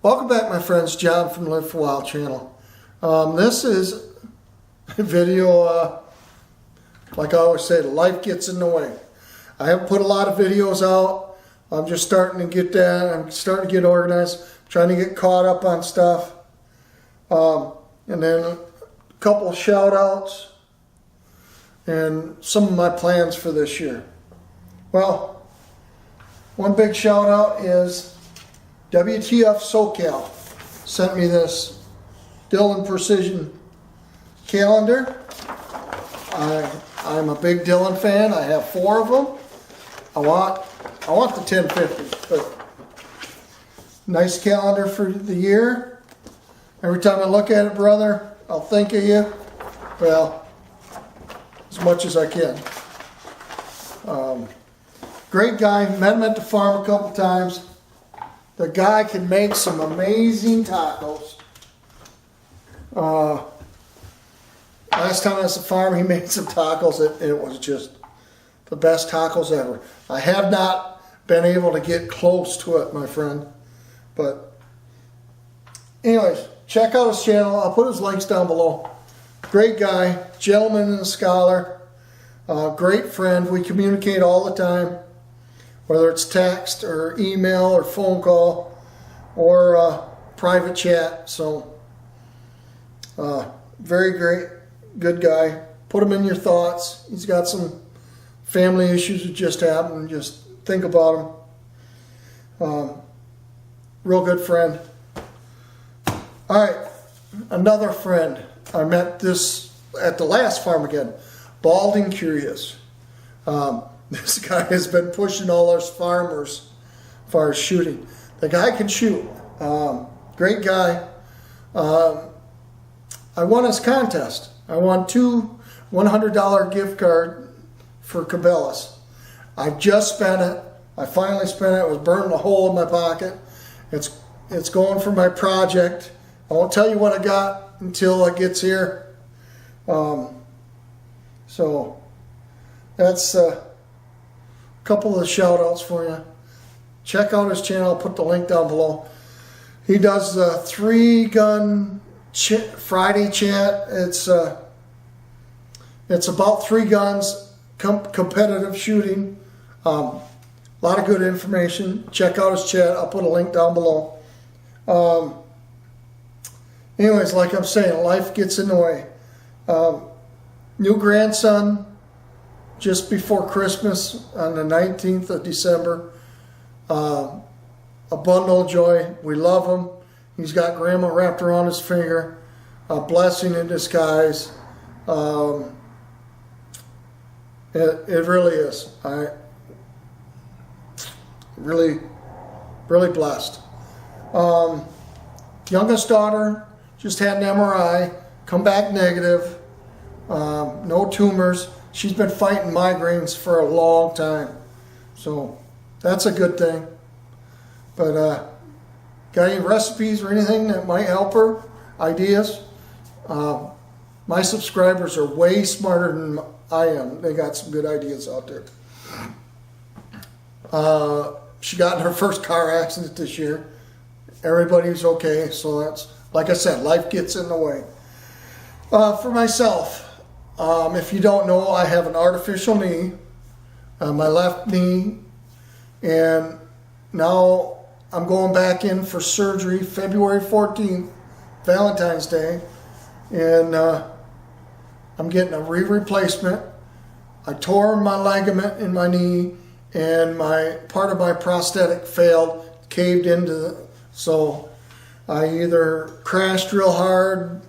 Welcome back, my friends. John from Live for Wild Channel. This is a video, like I always say, life gets in the way. I haven't put a lot of videos out. I'm just starting to get that. I'm starting to get organized. I'm trying to get caught up on stuff. And then a couple of shout outs and some of my plans for this year. Well, one big shout out is WTF SoCal sent me this Dylan Precision calendar. I'm a big Dylan fan. I have 4 of them. I want the 1050, but nice calendar for the year. Every time I look at it, brother, I'll think of you. Well, as much as I can. Great guy. Met him at the farm a couple times. The guy can make some amazing tacos. Last time I was at the farm, he made some tacos. It was just the best tacos ever. I have not been able to get close to it, my friend. But anyways, check out his channel. I'll put his links down below. Great guy, gentleman and a scholar. Great friend. We communicate all the time, whether it's text or email or phone call or private chat. So very great, good guy. Put him in your thoughts. He's got some family issues that just happened. Just think about him. Real good friend. All right, another friend. I met this at the last farm again, Bald&Curious. This guy has been pushing all us farmers as far as shooting. The guy can shoot. Great guy. I won his contest. I won 2 $100 gift card for Cabela's. I just spent it. I finally spent it. It was burning a hole in my pocket. It's going for my project. I won't tell you what I got until it gets here. So that's a couple of shout outs for you. Check out his channel. I'll put the link down below. He does the 3-gun Friday chat. It's about 3 guns, competitive shooting. A lot of good information. Check out his chat. I'll put a link down below. Anyways, like I'm saying, life gets in the way. New grandson just before Christmas on the 19th of December. A bundle of joy. We love him. He's got grandma wrapped around his finger. A blessing in disguise. It really is. I really blessed. Youngest daughter just had an MRI, come back negative, no tumors. She's been fighting migraines for a long time, so that's a good thing. But got any recipes or anything that might help her? Ideas? My subscribers are way smarter than I am. They got some good ideas out there. She got in her first car accident this year. Everybody's okay, so that's, like I said, life gets in the way. For myself, if you don't know, I have an artificial knee, my left knee, and now I'm going back in for surgery February 14th, Valentine's Day, and I'm getting a replacement. I tore my ligament in my knee, and part of my prosthetic failed, caved into so I either crashed real hard,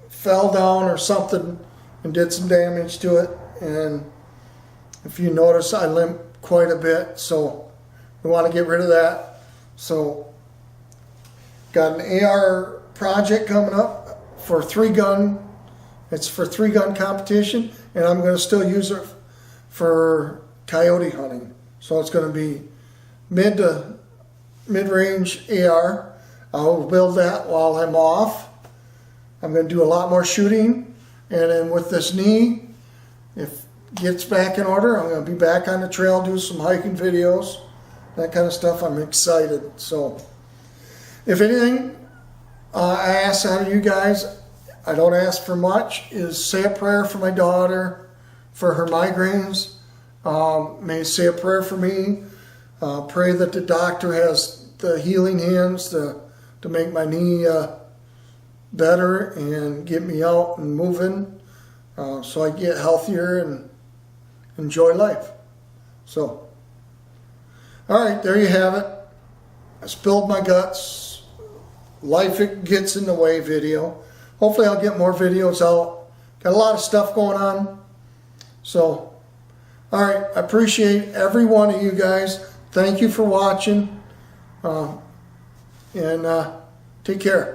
fell down or something, and did some damage to it. And if you notice, I limp quite a bit, so we want to get rid of that. So got an AR project coming up for 3-gun. It's for 3-gun competition, and I'm going to still use it for coyote hunting. So it's going to be mid-range AR. I'll build that while I'm off. I'm going to do a lot more shooting, and then with this knee, if it gets back in order, I'm going to be back on the trail, do some hiking videos, that kind of stuff. I'm excited. So If anything, I ask out of you guys, I don't ask for much, is say a prayer for my daughter, for her migraines. May say a prayer for me. Pray that the doctor has the healing hands to make my knee better and get me out and moving so I get healthier and enjoy life. So, all right, there you have it. I spilled my guts. Life gets in the way video. Hopefully I'll get more videos out. Got a lot of stuff going on. So, all right, I appreciate every one of you guys. Thank you for watching. And take care.